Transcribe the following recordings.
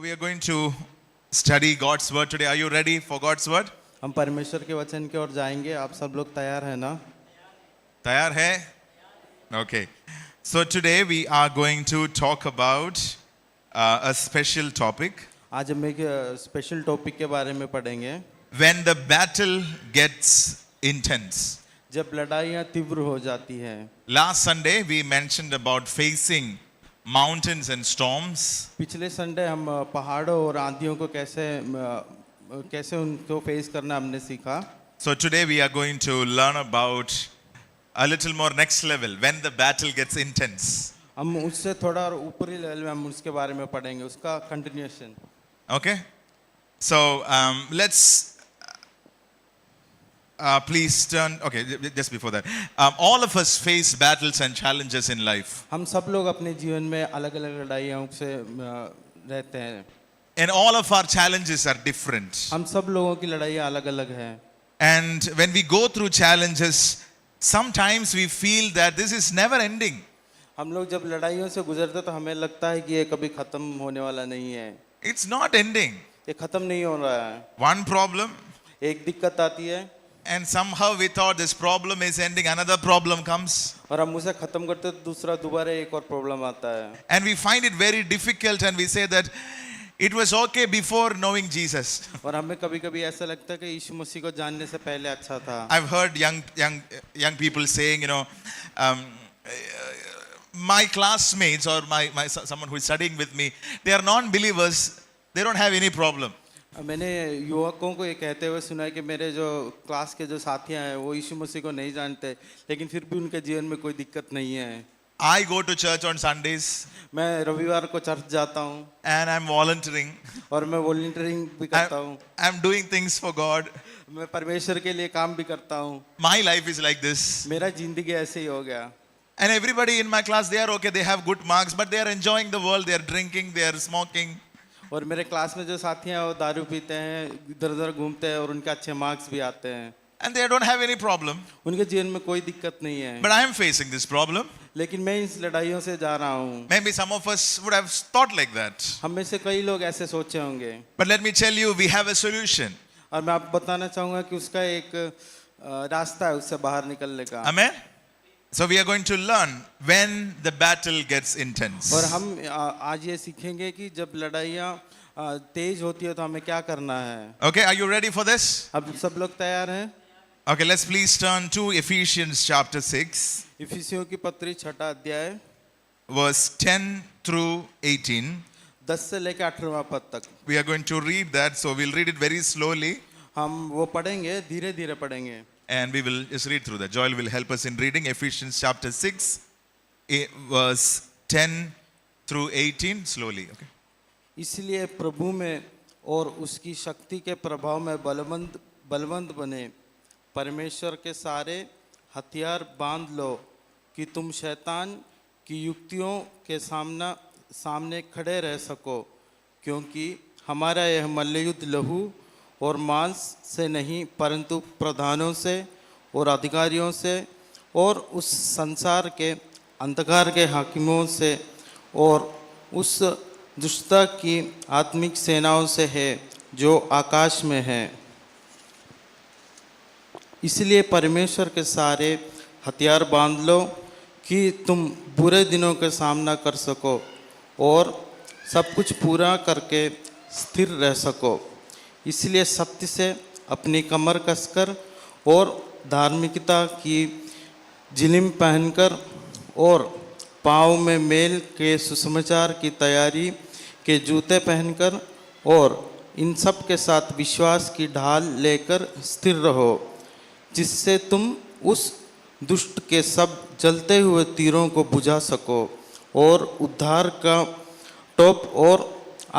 we are going to study God's word today. Are you ready for God's word? हम परमेश्वर के वचन की ओर जाएंगे. आप सब लोग तैयार हैं ना? तैयार है? Okay. So today we are going to talk about a special topic. आज हम एक स्पेशल टॉपिक के बारे में पढ़ेंगे. When the battle gets intense. जब लड़ाइयाँ तीव्र हो जाती हैं. Last Sunday we mentioned about facing mountains and storms. पिछले संडे हम पहाड़ों और आंधियों को कैसे उनको फेस करना हमने सीखा. So today we are going to learn about a little more next level when the battle gets intense. हम उससे थोड़ा और ऊपरी लेवल में हम उसके बारे में पढ़ेंगे, उसका continuation. Okay? So let's please turn. Okay, just before that, all of us face battles and challenges in life. हम सब लोग अपने जीवन में अलग-अलग लड़ाइयों से रहते हैं. And all of our challenges are different. हम सब लोगों की लड़ाइयाँ अलग-अलग हैं. And when we go through challenges, sometimes we feel that this is never ending. हम लोग जब लड़ाइयों से गुजरते तो हमें लगता है कि ये कभी खत्म होने वाला नहीं है. It's not ending. ये खत्म नहीं हो रहा है. One problem, एक दिक्कत आती है and somehow we thought this problem is ending, another problem comes. और हम उसे खत्म करते तो दूसरा दोबारा एक और प्रॉब्लम आता है. And we find it very difficult and we say that it was okay before knowing Jesus. और हमें कभी-कभी ऐसा लगता है कि यीशु मसीह को जानने से पहले अच्छा था. I've heard young people saying, you know, my classmates or my someone who is studying with me, they are non-believers, they don't have any problem. मैंने युवकों को ये कहते हुए सुना है कि मेरे जो क्लास के जो साथियां हैं वो यीशु मसीह को नहीं जानते, लेकिन फिर भी उनके जीवन में कोई दिक्कत नहीं है. I go to church on Sundays. मैं रविवार को चर्च जाता हूँ. And I'm volunteering. और मैं वॉलंटियरिंग भी करता हूँ. I'm doing things for God. मैं परमेश्वर के लिए काम भी करता हूँ. My life is like this. मेरा जिंदगी ऐसे ही हो गया. And everybody in my class, they are okay, they have good marks, but they are enjoying the world, they are drinking, they are smoking. और मेरे क्लास में जो साथी हैं वो दारू पीते हैं, इधर-उधर घूमते हैं और उनके अच्छे मार्क्स भी आते हैं. And they don't have any problem. उनके जीवन में कोई दिक्कत नहीं है. But I am facing this problem. लेकिन मैं इस लड़ाइयों से जा रहा हूँ. Maybe some of us would have thought like that. हम में से कई लोग ऐसे सोचे होंगे. But let me tell you, we have a solution. और मैं आपको बताना चाहूँगा कि उसका एक रास्ता है उससे बाहर निकलने का. Amen? So we are going to learn when the battle gets intense. और हम आज ये सीखेंगे कि जब लड़ाइयाँ तेज होती है तो हमें क्या करना है. Okay, are you ready for this? अब सब लोग तैयार हैं? Okay, let's please turn to Ephesians chapter 6. इफिसियों की पत्री 6 अध्याय verse 10 through 18. 10 से लेकर 18वां पद तक. We are going to read that, so we'll read it very slowly. हम वो पढ़ेंगे, धीरे-धीरे पढ़ेंगे. And we will just read through that. Joel will help us in reading Ephesians chapter 6, verse 10 through 18, slowly. Okay. इसलिए प्रभु में और उसकी शक्ति के प्रभाव में बलवंत बने, परमेश्वर के सारे हथियार बांध लो कि तुम शैतान की युक्तियों के सामने खड़े रह सको, क्योंकि हमारा यह मल्लयुद्ध लहू और मांस से नहीं परंतु प्रधानों से और अधिकारियों से और उस संसार के अंधकार के हाकिमों से और उस दुष्टता की आत्मिक सेनाओं से है जो आकाश में है. इसलिए परमेश्वर के सारे हथियार बांध लो कि तुम बुरे दिनों का सामना कर सको और सब कुछ पूरा करके स्थिर रह सको. इसलिए सत्य से अपनी कमर कसकर और धार्मिकता की जिलिम पहनकर और पाँव में मेल के सुसमाचार की तैयारी के जूते पहनकर और इन सब के साथ विश्वास की ढाल लेकर स्थिर रहो, जिससे तुम उस दुष्ट के सब जलते हुए तीरों को बुझा सको और उद्धार का टोप और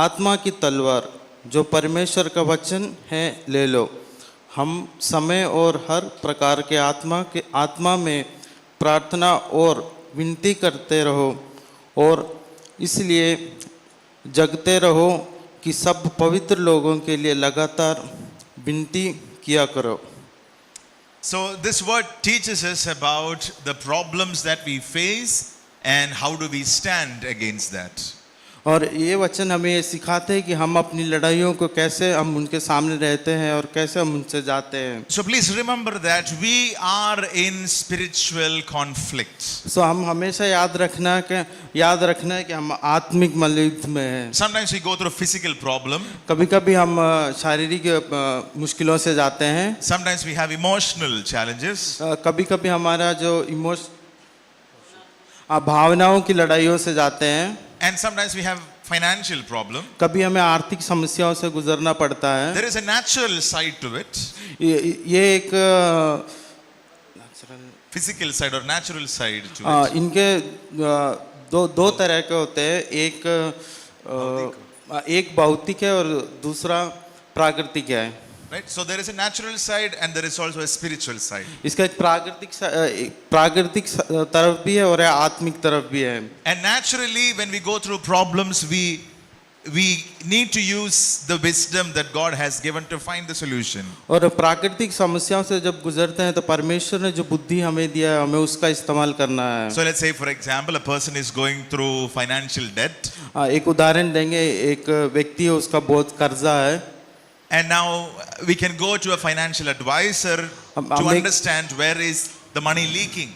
आत्मा की तलवार जो परमेश्वर का वचन है ले लो. हम समय और हर प्रकार के आत्मा में प्रार्थना और विनती करते रहो और इसलिए जगते रहो कि सब पवित्र लोगों के लिए लगातार विनती किया करो. So this word teaches us about the problems that we face and how do we stand against that. और ये वचन हमें ये सिखाते हैं कि हम अपनी लड़ाइयों को कैसे हम उनके सामने रहते हैं और कैसे हम उनसे जाते हैं। So please remember that we are in spiritual conflict. सो हम हमेशा याद रखना है कि हम आत्मिक मल्लयुद्ध में हैं। Sometimes we go through physical problem. कभी कभी हम शारीरिक मुश्किलों से जाते हैं। Sometimes we have emotional challenges. कभी कभी हमारा जो भावनाओं की लड़ाइयों से जाते हैं। And sometimes we have financial problem. कभी हमें आर्थिक समस्याओं से गुजरना पड़ता है। There is a natural side to it. ये एक Physical side or natural side to it. इनके दो तरह के होते हैं, एक भौतिक है और दूसरा प्राकृतिक है। Right? So there is a natural side and there is also a spiritual side. इसका एक प्राकृतिक तरफ भी है और आत्मिक तरफ भी है। And naturally when we go through problems we need to use the wisdom that God has given to find the solution. और प्राकृतिक समस्याओं से जब गुजरते हैं तो परमेश्वर ने जो बुद्धि हमें दिया है हमें उसका इस्तेमाल करना है। So let's say for example a person is going through financial debt. एक उदाहरण देंगे, एक व्यक्ति है उसका बहुत कर्जा है। And now we can go to a financial advisor to understand where is the money leaking.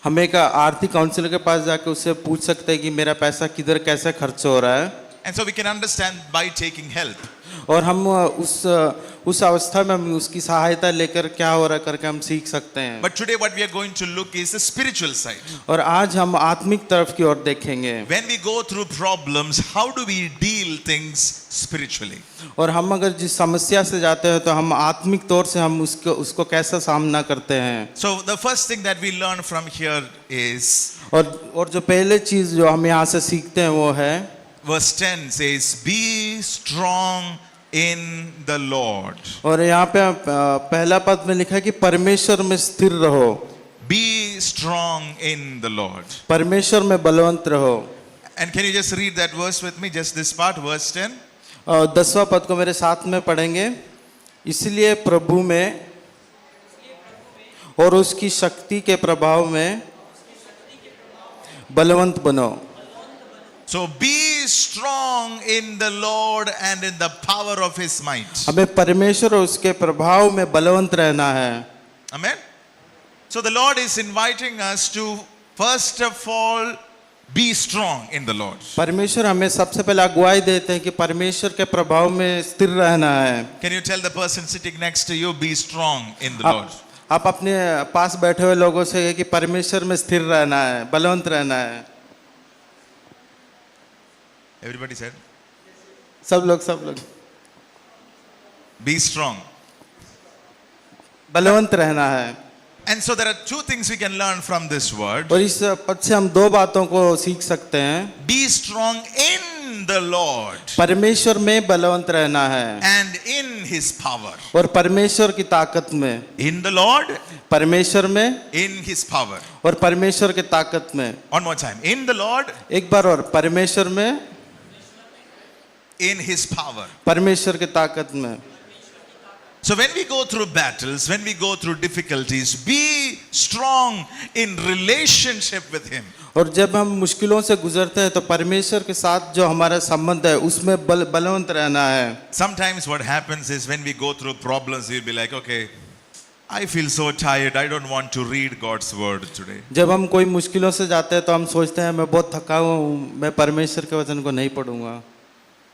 हम एक आर्थिक काउंसलर के पास जाके उससे पूछ सकते हैं कि मेरा पैसा किधर कैसे खर्च हो रहा है। And so we can understand by taking help. और हम उस अवस्था में हम उसकी सहायता लेकर क्या हो रहा करके हम सीख सकते हैं। But today what we are going to look is the spiritual side. और आज हम आत्मिक तरफ की ओर देखेंगे। When we go through problems, how do we deal things spiritually? और हम अगर जिस समस्या से जाते हैं तो हम आत्मिक तौर से हम उसको कैसा सामना करते हैं। So the first thing that we learn from here is और जो पहले चीज जो हम यहाँ से सीखते हैं वो है verse 10 says be strong in the Lord. और यहाँ पे पहला पद में लिखा है कि परमेश्वर में स्थिर रहो। Be strong in the Lord. परमेश्वर में बलवंत रहो। And can you just read that verse with me, just this part, verse 10? 10वां पद को मेरे साथ में पढ़ेंगे। इसलिए प्रभु में और उसकी शक्ति के प्रभाव में बलवंत बनो। So be strong in the Lord and in the power of his might. हमें परमेश्वर और उसके प्रभाव में बलवंत रहना है। Amen. So the Lord is inviting us to first of all be strong in the Lord. परमेश्वर हमें सबसे पहले अगुवाई देते हैं कि परमेश्वर के प्रभाव में स्थिर रहना है। Can you tell the person sitting next to you, be strong in the Lord? आप अपने पास बैठे हुए लोगों से कि परमेश्वर में स्थिर रहना है, बलवंत रहना है। Everybody said? सब लोग Be strong. बलवंत रहना है। And so there are two things we can learn from this word. और इस पद से हम दो बातों को सीख सकते हैं। Be strong in the Lord परमेश्वर में बलवंत रहना है and in his power. और परमेश्वर की ताकत में। In the Lord, परमेश्वर में in his power. और परमेश्वर की ताकत में। One more time. In the Lord, एक बार और, परमेश्वर में, in his power. परमेश्वर की ताकत में। So when we go through battles, when we go through difficulties, be strong in relationship with him. और जब हम मुश्किलों से गुजरते हैं तो परमेश्वर के साथ जो हमारा संबंध है उसमें बलवंत रहना है। Sometimes what happens is when we go through problems, we'll be like, okay, I feel so tired. I don't want to read God's word today. जब हम कोई मुश्किलों से जाते हैं तो हम सोचते हैं मैं बहुत थका हुआ हूँ, मैं परमेश्वर के वचन को नहीं पढ़ूंगा।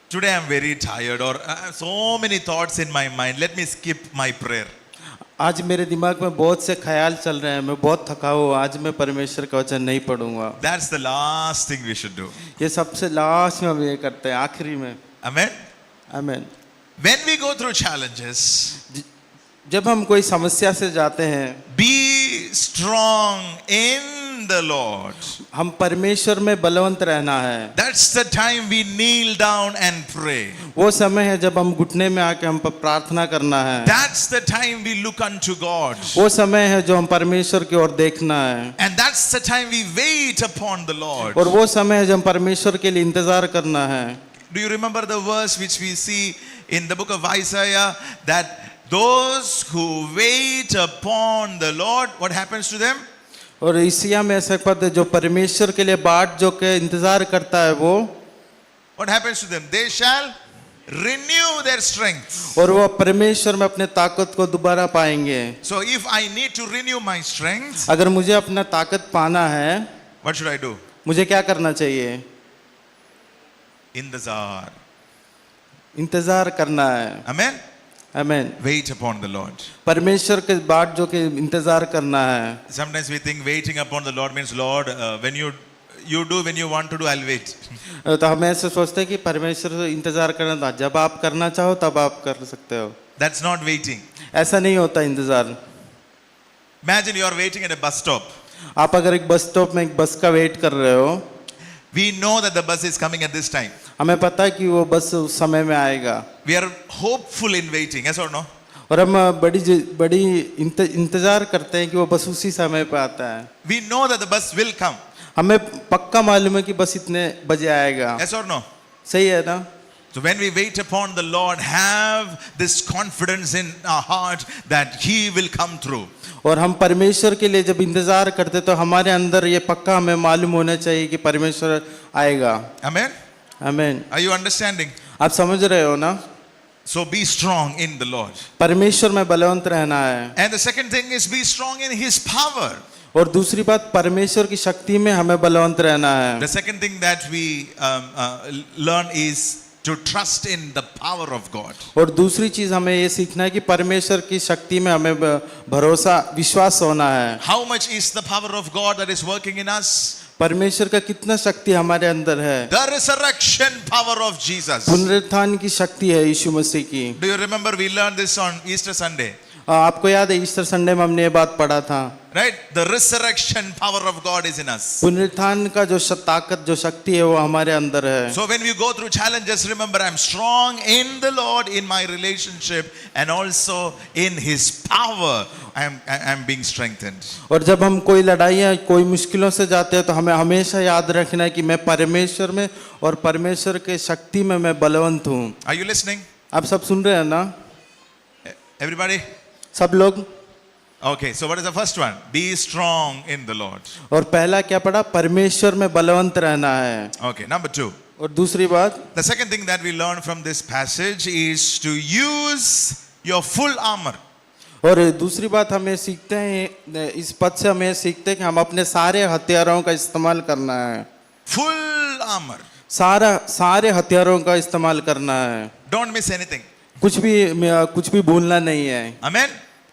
Today I'm very tired, or so many thoughts in my mind. Let me skip my prayer. आज मेरे दिमाग में बहुत से ख्याल चल रहे हैं, मैं बहुत थका हुआ, आज मैं परमेश्वर का वचन नहीं पढ़ूंगा। That's the last thing we should do. ये सबसे लास्ट में हम ये करते हैं, आखिरी में। Amen. आमीन। When we go through challenges, जब हम कोई समस्या से जाते हैं, be strong in the Lord. हम परमेश्वर में बलवंत रहना है। That's the time we kneel down and pray. वो समय है जब हम घुटने में आके हम पर प्रार्थना करना है। That's the time we look unto God. वो समय है जो हम परमेश्वर की ओर देखना है। And that's the time we wait upon the Lord. और वो समय है जब हम परमेश्वर के लिए इंतजार करना है। Do you remember the verse which we see in the book of Isaiah, that those who wait upon the Lord, what happens to them? और इसिया में ऐसा पद है जो परमेश्वर के लिए बाट जो के इंतजार करता है वो what happens to them? They shall renew their strength. और वो परमेश्वर में अपने ताकत को दोबारा पाएंगे। So if I need to renew my strength, अगर मुझे अपना ताकत पाना है, what should I do? मुझे क्या करना चाहिए? Intazar. इंतजार करना है। Amen? आमीन। Wait upon the Lord. परमेश्वर के बाद जो कि इंतजार करना है। Sometimes we think waiting upon the Lord means, Lord, when you do when you want to do, I'll wait. तो हम ऐसे सोचते हैं कि परमेश्वर से इंतजार करना था, जब आप करना चाहो तब आप कर सकते हो। That's not waiting. ऐसा नहीं होता इंतजार। Imagine you are waiting at a bus stop. आप अगर एक बस स्टॉप में एक बस का वेट कर रहे हो, We know that the bus is coming at this time. हमें पता है कि वो बस उस समय में आएगा, We are hopeful in waiting, yes or no? और हम बड़ी इंतजार करते हैं कि वो बस उसी समय पे आता है। We know that the bus will come, हमें पक्का मालूम है कि बस इतने बजे आएगा। yes or no? सही है ना? So when we wait upon the Lord, have this confidence in our heart that He will come through. और हम परमेश्वर के लिए जब इंतजार करते तो हमारे अंदर ये पक्का हमें मालूम होना चाहिए कि परमेश्वर आएगा। Amen? आमीन। Are you understanding? आप समझ रहे हो ना? So be strong in the Lord. परमेश्वर में बलवंत रहना है। And the second thing is be strong in His power. और दूसरी बात, परमेश्वर की शक्ति में हमें बलवंत रहना है। The second thing that we learn is to trust in the power of God. और दूसरी चीज हमें ये सीखना है कि परमेश्वर की शक्ति में हमें भरोसा विश्वास होना है। How much is the power of God that is working in us? परमेश्वर का कितना शक्ति हमारे अंदर है? The resurrection power of Jesus. पुनरुत्थान की शक्ति है यीशु मसीह की। Do you remember we learned this on Easter Sunday? आपको याद है ईस्टर संडे में हमने ये बात पढ़ा था, Right? The resurrection power of God is in us. पुनरुत्थान का जो ताकत जो शक्ति है वो हमारे अंदर है। So when we go through challenges, remember I'm strong in the Lord, in my relationship, and also in His power. I'm being strengthened. और जब हम कोई लड़ाई या कोई मुश्किलों से जाते हैं तो हमें हमेशा याद रखना है कि मैं परमेश्वर में और परमेश्वर के शक्ति में मैं बलवंत हूँ। Are you listening? आप सब सुन रहे हैं ना? Everybody? सब लोग? Okay, so what is the first one? Be strong in the Lord. और पहला क्या पढ़ा? परमेश्वर में बलवंत रहना है। Okay, number 2. और दूसरी बात, The second thing that we learn from this passage is to use your full armor. और दूसरी बात हमें सीखते हैं, इस पद से हमें सीखते हैं कि हम अपने सारे हथियारों का इस्तेमाल करना है। Full armor. सारे हथियारों का इस्तेमाल करना है। Don't miss anything. कुछ भी भूलना नहीं है। Amen?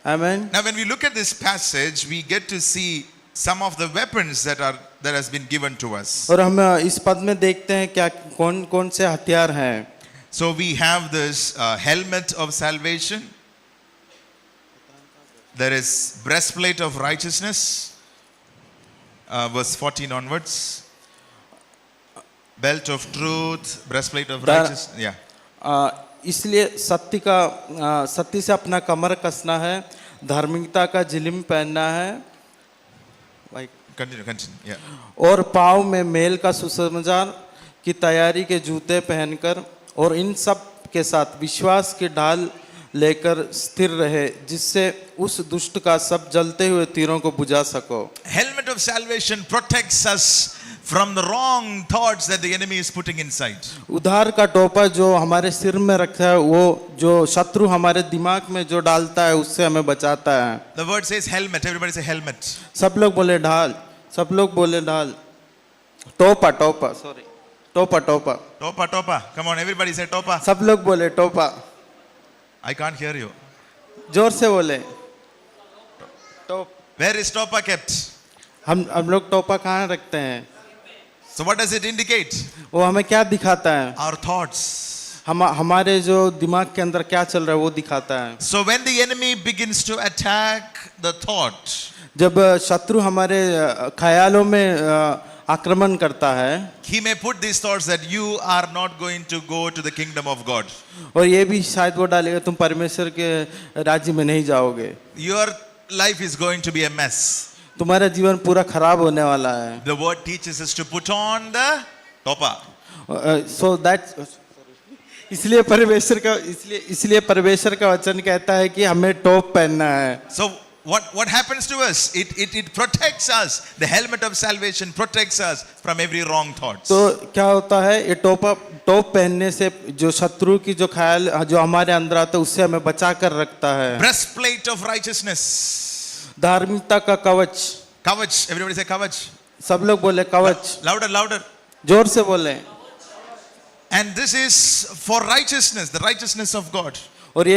आमीन। Now when we look at this passage, we get to see some of the weapons that has been given to us. और हम इस पद में देखते हैं क्या कौन से हथियार हैं। So we have this helmet of salvation. There is breastplate of righteousness, verse 14 onwards. Belt of truth, breastplate of righteousness. Yeah. इसलिए सत्य से अपना कमर कसना है, धार्मिकता का झिलिम पहनना है, Continue. Yeah. और पाँव में मेल का सुसमाचार की तैयारी के जूते पहनकर, और इन सब के साथ विश्वास की ढाल लेकर स्थिर रहे, जिससे उस दुष्ट का सब जलते हुए तीरों को बुझा सको। Helmet of salvation protects us from the wrong thoughts that the enemy is putting inside. उद्धार का टोपा जो हमारे सिर में रखा है, वो जो शत्रु हमारे दिमाग में जो डालता है उससे हमें बचाता है। The word says helmet. Everybody say helmet. सब लोग बोले ढाल, सब लोग बोले ढाल। टोपा, सॉरी, टोपा। Topa. Come on, everybody say topa. सब लोग बोले टोपा। I can't hear you. जोर से बोले टोप। Where is topa kept? हम लोग टोपा कहाँ रखते हैं? So what does it indicate? वो हमें क्या दिखाता है? Our thoughts. हमारे जो दिमाग के अंदर क्या चल रहा है वो दिखाता है। So when the enemy begins to attack the thought, जब शत्रु हमारे ख्यालों में आक्रमण करता है, he may put these thoughts that you are not going to go to the kingdom of God. और ये भी शायद वो डालेगा तुम परमेश्वर के राज्य में नहीं जाओगे। Your life is going to be a mess. तुम्हारा जीवन पूरा खराब होने वाला है। The word teaches us to put on the topa. So that इसलिए परमेश्वर का वचन कहता है कि हमें टोप पहनना है। So what happens to us? It protects us. The helmet of salvation protects us from every wrong thoughts. तो क्या होता है, ये टोप पहनने से जो शत्रु की जो ख्याल जो हमारे अंदर आता है उससे हमें बचा कर रखता है। Breastplate of righteousness. धार्मिकता का कवच, Kavach. Everybody say kavach. सब लोग बोले कवच, Louder, louder. जोर से बोले। And this is for righteousness, the righteousness of God. और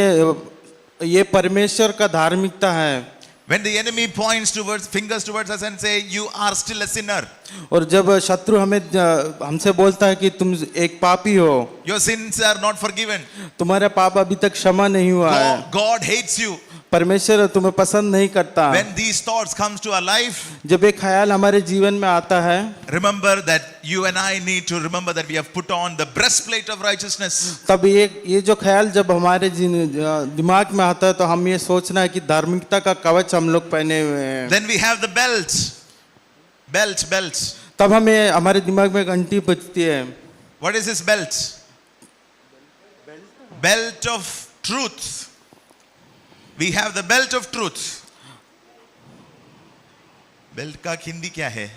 ये परमेश्वर का धार्मिकता है। When the enemy points fingers towards us and say, you are still a sinner. और जब शत्रु हमसे बोलता है कि तुम एक पापी हो, Your sins are not forgiven. तुम्हारा पाप अभी तक क्षमा नहीं हुआ है, God hates you. परमेश्वर तुम्हें पसंद नहीं करता। When these thoughts comes to our life, जब एक ख्याल हमारे जीवन में आता है, remember that you and I need to remember that we have put on the breastplate of righteousness. तब ये जो ख्याल जब हमारे दिमाग में आता है तो हम ये सोचना है कि धार्मिकता का कवच हम लोग पहने हुए हैं। Then we have the belt. तब हमें हमारे दिमाग में घंटी बजती है। What is this belt? Belt of truth. We have the belt of truth. Belt का हिंदी क्या है?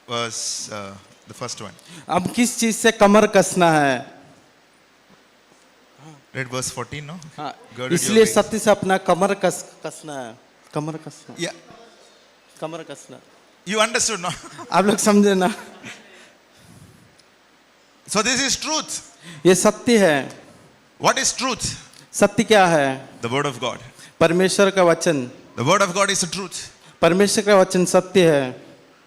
Verse the first one. अब किस चीज से कमर कसना है? Read verse 14, no? हाँ, Girded your इसलिए waist. सत्य से अपना कमर कसना है। कमर कसना, Yeah, कमर कसना। you understood, no? आप लोग समझे ना? So this is truth. ये सत्य है। What is truth? सत्य क्या है? The word of God. परमेश्वर का वचन। The word of God is the truth. परमेश्वर का वचन सत्य है।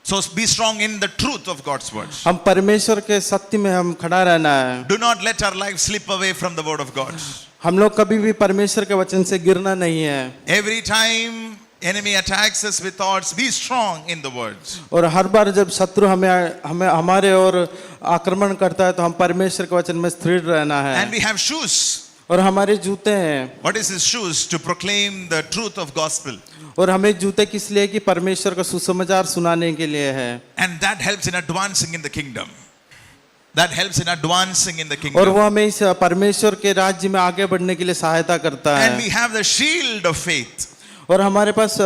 So be strong in the truth of God's word. हम परमेश्वर के सत्य में हम खड़ा रहना है। Do not let our life slip away from the word of God. हम लोग कभी भी परमेश्वर के वचन से गिरना नहीं है। Every time enemy attacks us with thoughts, be strong in the words. और हर बार जब शत्रु हमें हमारे ओर आक्रमण करता है तो हम परमेश्वर के वचन में स्थिर रहना है। And we have shoes. और हमारे जूते हैं। What is his shoes? To proclaim the truth of gospel. और हमें जूते किस लिए? कि परमेश्वर का सुसमाचार सुनाने के लिए है। And that helps in advancing in the kingdom. That helps in advancing in the और kingdom. वो हमें इस परमेश्वर के राज्य में आगे बढ़ने के लिए सहायता करता And है। we have the shield of faith. और हमारे पास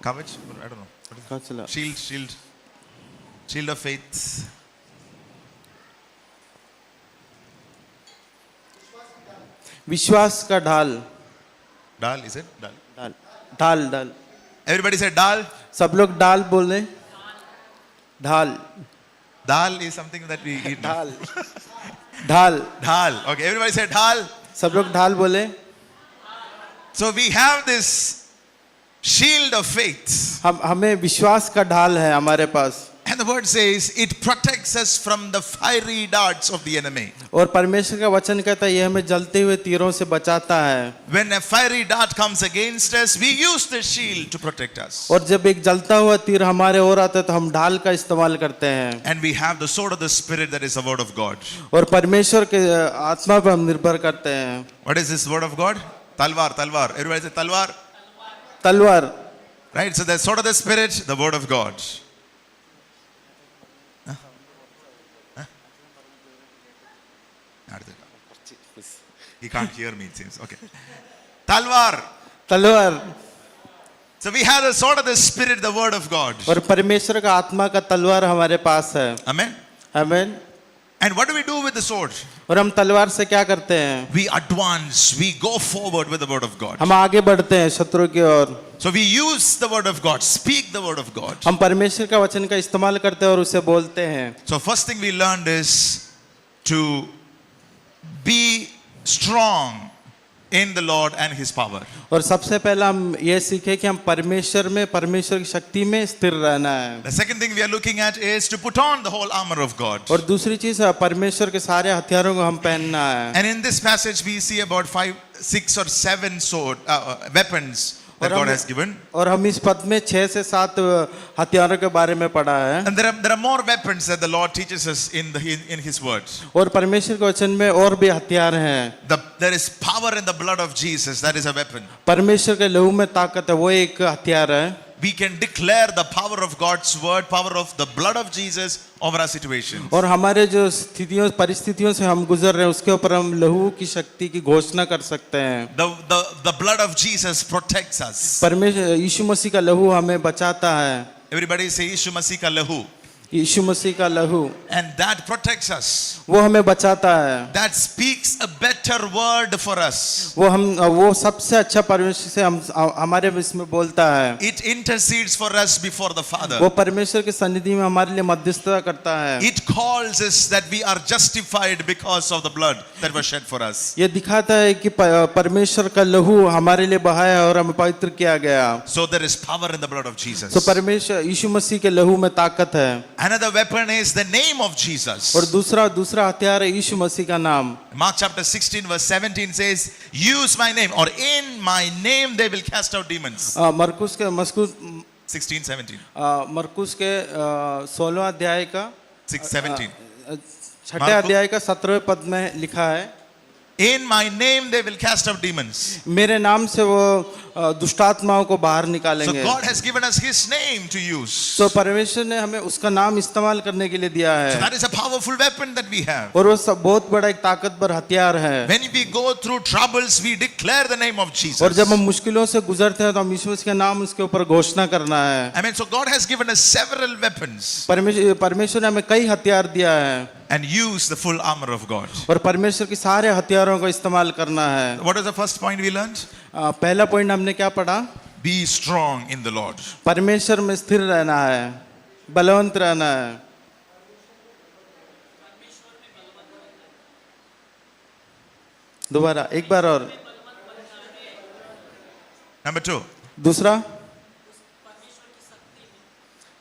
Kavach? I don't know. What is कहाँ चला? it? Shield of faith. विश्वास का ढाल। Dal, is it? Dal. ढाल। Everybody say dal. सब लोग डाल बोले। ढाल। Dal is something that we eat. ढाल। ढाल। Dal. Okay, everybody say dal. सब लोग ढाल बोले। So we have this shield of faith. हमें विश्वास का ढाल है हमारे पास। And the word says it protects us from the fiery darts of the enemy. और परमेश्वर का वचन कहता है ये हमें जलते हुए तीरों से बचाता है। When a fiery dart comes against us, we use the shield to protect us. और जब एक जलता हुआ तीर हमारे ओर आता है तो हम ढाल का इस्तेमाल करते हैं। And we have the sword of the spirit, that is the word of God. और परमेश्वर के आत्मा पर हम निर्भर करते हैं। What is this word of God? Talwar. Everybody say talwar. तलवार। Right? So the sword of the spirit, the word of God. He can't hear me, it seems. Okay. Talwar. तलवार। So we have the sword of the spirit, the word of God. और परमेश्वर का आत्मा का तलवार हमारे पास है। Amen. आमीन। And what do we do with the sword? और हम तलवार से क्या करते हैं? We advance, we go forward with the word of God. हम आगे बढ़ते हैं शत्रु की ओर। So we use the word of God, speak the word of God. हम परमेश्वर का वचन का इस्तेमाल करते हैं और उसे बोलते हैं। So first thing we learned is to be strong in the Lord and his power. और सबसे पहला हम ये सीखे कि हम परमेश्वर में परमेश्वर की शक्ति में स्थिर रहना है। The second thing we are looking at is to put on the whole armor of God. और दूसरी चीज परमेश्वर के सारे हथियारों को हम पहनना है। And in this passage we see about 5, 6 or 7 weapons that God has given. और हम इस पद में 6 से 7 हथियारों के बारे में पढ़ा है। And there are more weapons that the Lord teaches us in his words. और परमेश्वर के वचन में और भी हथियार हैं। There is power in the blood of Jesus, that is a weapon. परमेश्वर के लहू में ताकत है, वो एक हथियार है। we can declare the power of God's word, power of the blood of Jesus over our situation. और हमारे जो स्थितियों परिस्थितियों से हम गुजर रहे हैं उसके ऊपर हम लहू की शक्ति की घोषणा कर सकते हैं। The blood of Jesus protects us. परमेश्वर यीशु मसीह का लहू हमें बचाता है। Everybody say यीशु मसीह का लहू. यीशु मसीह का लहू, And that protects us. वो हमें बचाता है। That speaks a better word for us. वो सबसे अच्छा परमेश्वर से हमारे इसमें बोलता है। It intercedes for us before the Father. वो परमेश्वर की सन्निधि में हमारे लिए मध्यस्थता करता है। It calls us that we are justified because of the blood that was shed for us. ये दिखाता है कि परमेश्वर का लहू हमारे लिए बहाया है और हमें पवित्र किया गया। So there is power in the blood of Jesus. तो परमेश्वर यीशु मसीह के लहू में ताकत है। Another weapon is the name of Jesus. और दूसरा हथियार है यीशु मसीह का नाम। Mark chapter 16 verse 17 says, use my name, or in my name they will cast out demons. मरकुस 16:17. मरकुस के 16 अध्याय का 6:17. छठे अध्याय का 17वें पद में लिखा है, In my name they will cast out demons. मेरे नाम से वो दुष्टात्माओं को बाहर So निकालेंगे। God has given us His name to use. तो परमेश्वर ने हमें उसका नाम इस्तेमाल करने के लिए दिया So है that is a powerful weapon that we have. और वो सब बहुत बड़ा एक ताकतवर हथियार है। When we go through troubles, we declare the name of Jesus. और जब हम मुश्किलों से गुजरते हैं तो हम यीशु मसीह का नाम उसके ऊपर घोषणा करना है। I mean, so God has given us several weapons परमेश्वर ने हमें कई हथियार दिया है and use the full armor of God. और परमेश्वर के सारे हथियारों का इस्तेमाल करना है। What is the first point we learned? पहला पॉइंट हमने क्या पढ़ा? Be strong in the Lord. परमेश्वर में स्थिर रहना है, बलवंत रहना है। दोबारा एक बार और। Number 2, दूसरा,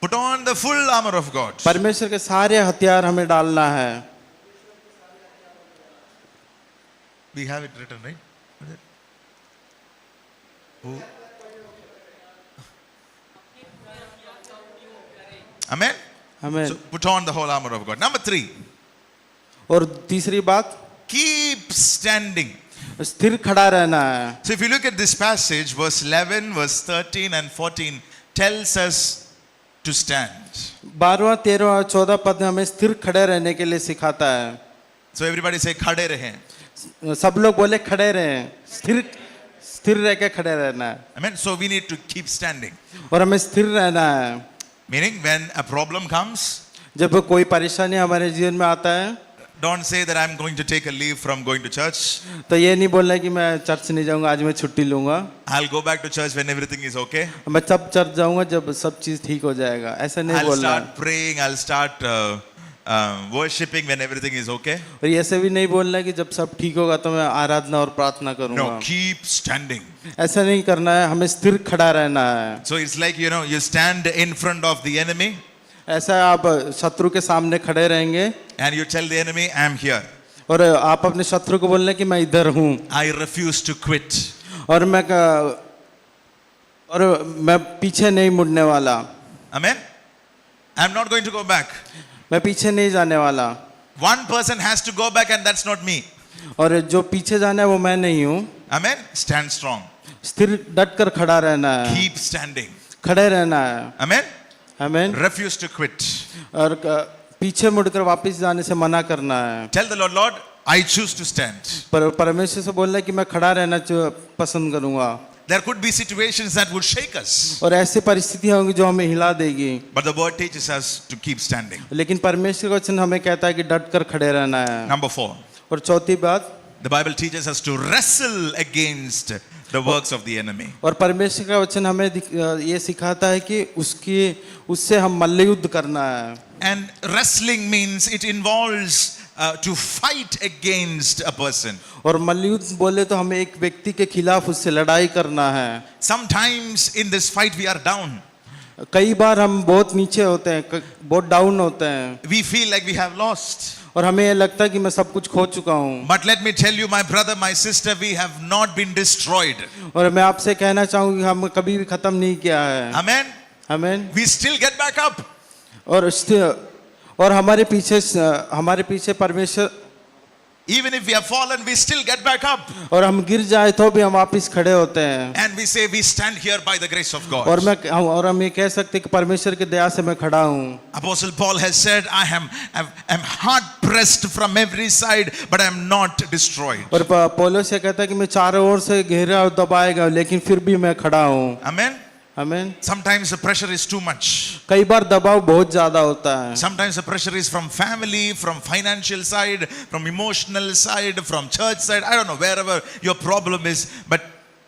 put on the full armor of God. परमेश्वर के सारे हथियार हमें डालना है। We have it written, right? Is it? Who? Amen? हमें So put on the whole armor of God. Number 3, और तीसरी बात, keep standing. स्थिर खड़ा रहना है। So if you look at this passage, verse 11, verse 13 and 14 tells us to stand. 12, 13 और 14 पद में हमें स्थिर खड़े रहने के लिए सिखाता है। So everybody say खड़े रहें. सब लोग बोले खड़े रहें, स्थिर रह के खड़े रहना है। Amen. So we need to keep standing. और हमें स्थिर रहना है। Meaning when a problem comes, जब कोई परेशानी हमारे जीवन में आता है don't say that I'm going to take a leave from going to church. तो ये नहीं बोलना कि मैं चर्च नहीं जाऊंगा, आज मैं छुट्टी लूंगा, I'll go back to church when everything is okay. मैं तब चर्च जाऊंगा जब सब चीज ठीक हो जाएगा, ऐसा नहीं I'll बोलना। start praying, I'll start worshipping when everything is okay. और ऐसे भी नहीं बोलना कि जब सब ठीक होगा तो मैं आराधना और प्रार्थना करूंगा। No, keep standing. ऐसा नहीं करना है, हमें स्थिर खड़ा रहना है। So it's like, you stand in front of the enemy ऐसा आप शत्रु के सामने खड़े रहेंगे and you tell the enemy, I'm here. और आप अपने शत्रु को बोलने कि मैं इधर हूँ I refuse to quit. और मैं पीछे नहीं मुड़ने वाला। Amen. I'm not going to go back. मैं पीछे नहीं जाने वाला। One person has to go back and that's not me. और जो पीछे जाना है वो मैं नहीं हूँ। Amen. Stand strong. स्थिर डट कर खड़ा रहना है, Keep standing. खड़े रहना है। Amen. आमीन। Refuse to quit. और पीछे मुड़कर वापस जाने से मना करना है। Tell the Lord, Lord, I choose to stand. पर परमेश्वर से बोलना है कि मैं खड़ा रहना पसंद करूंगा। There could be situations that would shake us, और ऐसी परिस्थितियां होंगी जो हमें हिला देगी, but the word teaches us to keep standing. लेकिन परमेश्वर का वचन हमें कहता है कि डट कर खड़े रहना है। Number 4, और चौथी बात, the Bible teaches us to wrestle against the works of the enemy. और परमेश्वर का वचन हमें ये सिखाता है कि उससे हम मल्लयुद्ध करना है। And wrestling means it involves to fight against a person. और मल्लयुद्ध बोले तो हमें एक व्यक्ति के खिलाफ उससे लड़ाई करना है। Sometimes in this fight we are down. कई बार हम बहुत नीचे होते हैं, बहुत डाउन होते हैं, We feel like we have lost. और हमें ये लगता है कि मैं सब कुछ खो चुका हूँ। But let me tell you, my brother, my sister, we have not been destroyed. और मैं आपसे कहना चाहूँगी हम कभी भी खत्म नहीं किया है। Amen. आमीन। We still get back up. और हमारे पीछे परमेश्वर Even if we have fallen, we still get back up. और हम गिर जाए तो भी हम वापस खड़े होते हैं। And we say, we stand here by the grace of God. और हम ये कह सकते हैं कि परमेश्वर की दया से मैं खड़ा हूँ। Apostle Paul has said, I am hard pressed from every side, but I am not destroyed. और पौलुस ये कहता है कि मैं चारों ओर से घेरा और दबाया गया लेकिन फिर भी मैं खड़ा हूँ। Amen. आमीन। Sometimes the pressure is too much. कई बार दबाव बहुत ज्यादा होता है। Sometimes the pressure is from family, from financial side, from emotional side, from church side. I don't know, wherever your problem is, but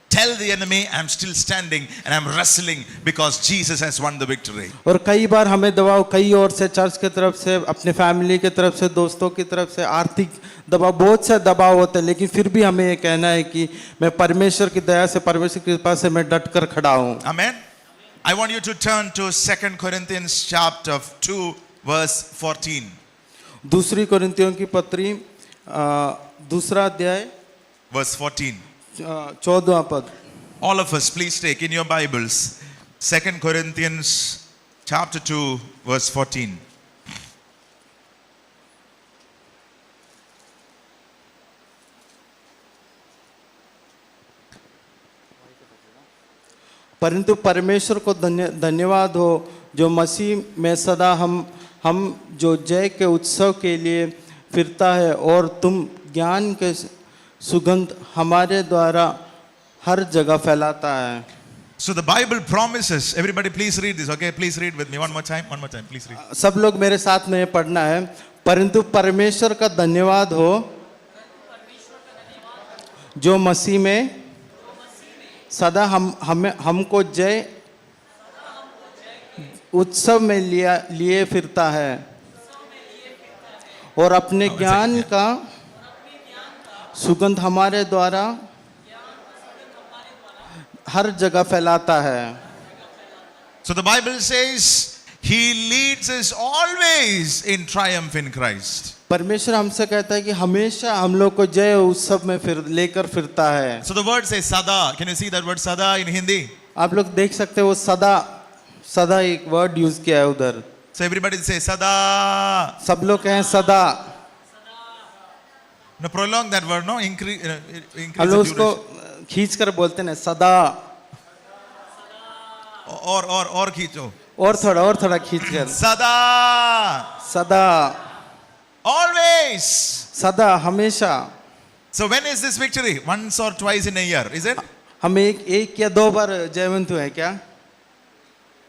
tell the enemy, I'm still standing and I'm wrestling because Jesus has won the victory. और कई बार हमें दबाव कई ओर से, church की तरफ से, अपने फैमिली की तरफ से, दोस्तों की तरफ से, आर्थिक दबाव, बहुत से दबाव होते हैं, लेकिन फिर भी हमें ये कहना है कि मैं परमेश्वर की दया से, परमेश्वर की कृपा से मैं डट कर खड़ा हूँ। Amen. I want you to turn to 2 Corinthians chapter 2 verse 14. दूसरी कोरिन्थियों की पत्री दूसरा अध्याय Verse 14. 14वां पद। All of us, please take in your Bibles 2 Corinthians chapter 2 verse 14. परंतु परमेश्वर को धन्यवाद हो जो मसीह में सदा हम जो जय के उत्सव के लिए फिरता है और तुम ज्ञान के सुगंध हमारे द्वारा हर जगह फैलाता है। So the Bible promises, everybody please read this, okay? Please read with me one more time, please read. सब लोग मेरे साथ में पढ़ना है। परंतु परमेश्वर का धन्यवाद हो जो मसीह में सदा हमको जय उत्सव में लिए फिरता है और अपने ज्ञान का सुगंध हमारे द्वारा हर जगह फैलाता है। So the Bible says he leads us always in triumph in Christ. परमेश्वर हमसे कहता है कि हमेशा हम लोग को जय उत्सव में लेकर फिरता है। So the word says sada. Can you see that word sada in Hindi? आप लोग देख सकते हो, वो सदा एक वर्ड यूज किया है उधर। So everybody say sada. सब लोग कहें सदा। No, prolong that word, no? Increase हम लोग the उसको duration. खींच कर बोलते हैं सदा। और खींचो। और थोड़ा खींच कर। सदा। Always. सदा, हमेशा। So when is this victory? Once or twice in a year, is it? हम एक या दो बार जयवंत हुए क्या?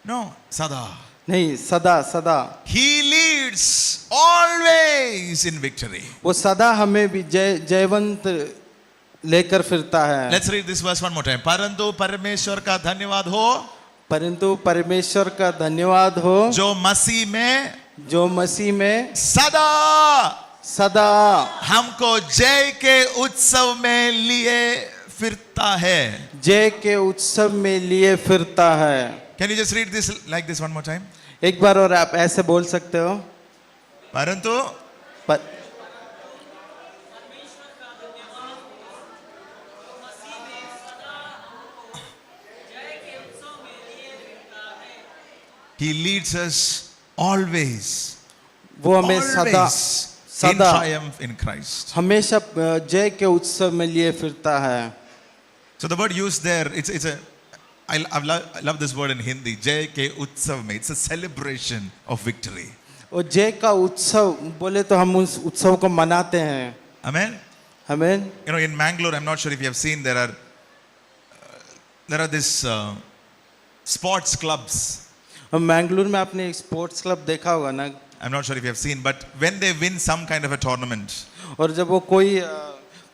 No, sada. नहीं, सदा। He leads always in victory. वो सदा हमें भी जयवंत लेकर फिरता है। Let's read this verse one more time. परंतु परमेश्वर का धन्यवाद हो। परंतु परमेश्वर का धन्यवाद हो जो मसीह में सदा हमको जय के उत्सव में लिए फिरता है। जय के उत्सव में लिए फिरता है। Can you just read this like this one more time? एक बार और आप ऐसे बोल सकते हो। परंतु He leads us always. वो हमें In triumph in Christ. हमेशा जय के उत्सव में लिए फिरता है। So the word used there, I love this word in Hindi. Jay ke utsav mein. It's a celebration of victory. और जय का उत्सव बोले तो हम उस उत्सव को मनाते हैं। Amen. Amen. You know, in Mangalore, I'm not sure if you have seen, there are this sports clubs. Mangalore में आपने एक स्पोर्ट्स क्लब देखा होगा ना? I'm not sure if you have seen, but when they win some kind of a tournament, और जब वो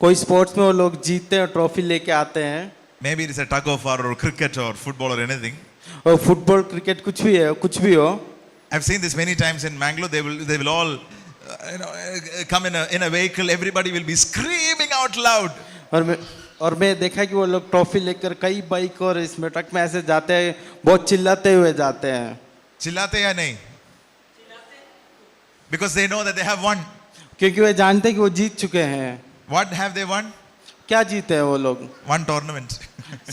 कोई स्पोर्ट्स में वो लोग जीतते हैं, ट्रॉफी लेके आते हैं, maybe it's a tug of war or cricket or football or anything, और फुटबॉल क्रिकेट कुछ भी हो, I've seen this many times in Mangalore. They will all come in a vehicle. Everybody will be screaming out loud. और मैं देखा कि वो लोग ट्रॉफी लेकर कई बाइक और इसमें ट्रक में ऐसे जाते हैं, बहुत चिल्लाते हुए जाते हैं। चिल्लाते या नहीं? Because they know that they have won. क्योंकि वे जानते हैं कि वो जीत चुके हैं। What have they won? क्या जीते हैं वो लोग? One tournament.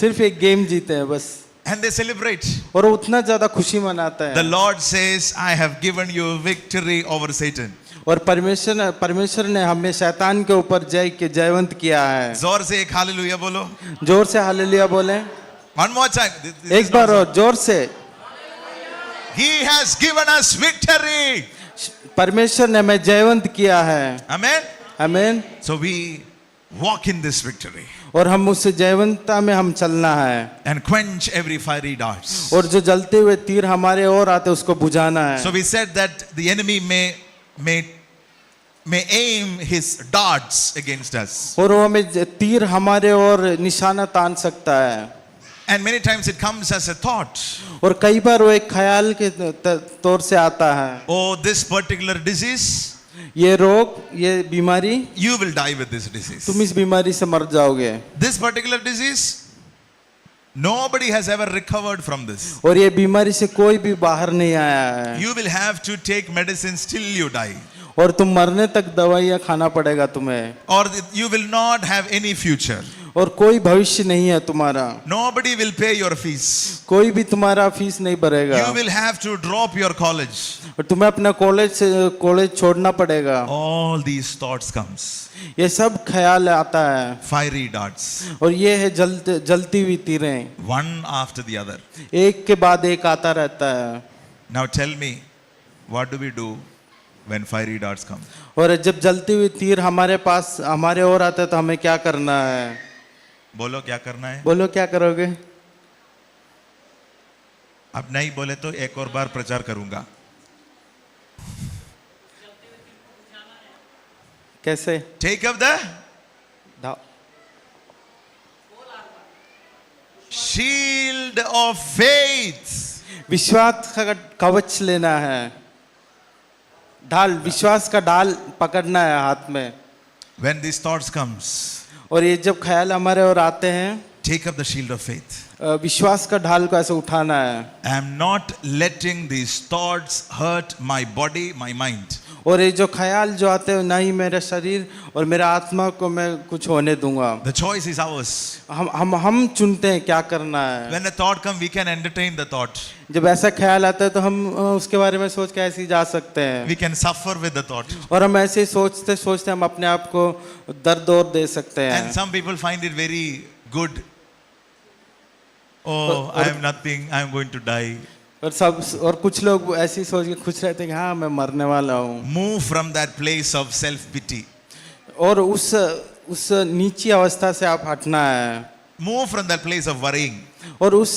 सिर्फ एक गेम जीते हैं बस। And they celebrate. और उतना ज्यादा खुशी मनाता है। The Lord says, I have given you victory over Satan. और परमेश्वर ने हमें शैतान के ऊपर जयवंत किया है। जोर से एक हालेलुया बोलो। जोर से हालेलुया बोले। One more time. This एक is बार not और जोर से। He has given us victory. परमेश्वर ने हमें जयवंत किया है। Amen. आमीन। So we walk in this victory और हम उस जयवंतता में हम चलना है। and quench every fiery darts. और जो जलते हुए तीर हमारे ओर आते उसको बुझाना है। So we said that the enemy may aim his darts against us. और वो हमें तीर हमारे ओर निशाना तान सकता है। And many times it comes as a thought. और कई बार वो एक ख्याल के तौर से आता है। Oh, this particular disease, ये रोग, ये बीमारी, you will die with this disease. तुम इस बीमारी से मर जाओगे। This particular disease, nobody has ever recovered from this. और ये बीमारी से कोई भी बाहर नहीं आया है। You will have to take medicines till you die. और तुम मरने तक दवाइयाँ खाना पड़ेगा तुम्हें। Or you will not have any future. और कोई भविष्य नहीं है तुम्हारा। Nobody will pay your fees. कोई भी तुम्हारा फीस नहीं भरेगा। You will have to drop your college. और तुम्हें अपना कॉलेज छोड़ना पड़ेगा। All these thoughts comes. ये सब ख्याल आता है। Fiery darts. और ये है जलती हुई तीरें। One after the other. एक के बाद एक आता रहता है। Now tell me, what do we do when fiery darts come? और जब जलती हुई तीर हमारे पास हमारे ओर आते तो हमें क्या करना है? बोलो क्या करना है? बोलो क्या करोगे? अब नहीं बोले तो एक और बार प्रचार करूंगा। कैसे? Take up the shield of faith. विश्वास का कवच लेना है। ढाल, विश्वास का ढाल पकड़ना है हाथ में। When these thoughts comes, और ये जब ख्याल हमारे ओर आते हैं, take up the shield of faith. विश्वास का ढाल को ऐसे उठाना है। I am not letting these thoughts hurt my body, my mind. और ये जो ख्याल जो आते हैं, ना ही मेरे शरीर और मेरा आत्मा को मैं कुछ होने दूंगा। The choice is ours. हम चुनते हैं क्या करना है। When a thought comes, we can entertain the thought. जब ऐसा ख्याल आता है तो हम उसके बारे में सोच के ऐसे ही जा सकते हैं। We can suffer with the thought. और हम ऐसे ही सोचते सोचते हम अपने आप को दर्द और दे सकते हैं। And some people find it very good. Oh, I am nothing. I am going to die. और कुछ लोग ऐसे ही सोच के खुश रहते हैं कि हाँ मैं मरने वाला हूँ। Move from that place of self-pity. और उस नीची अवस्था से आप हटना है। Move from that place of worrying. और उस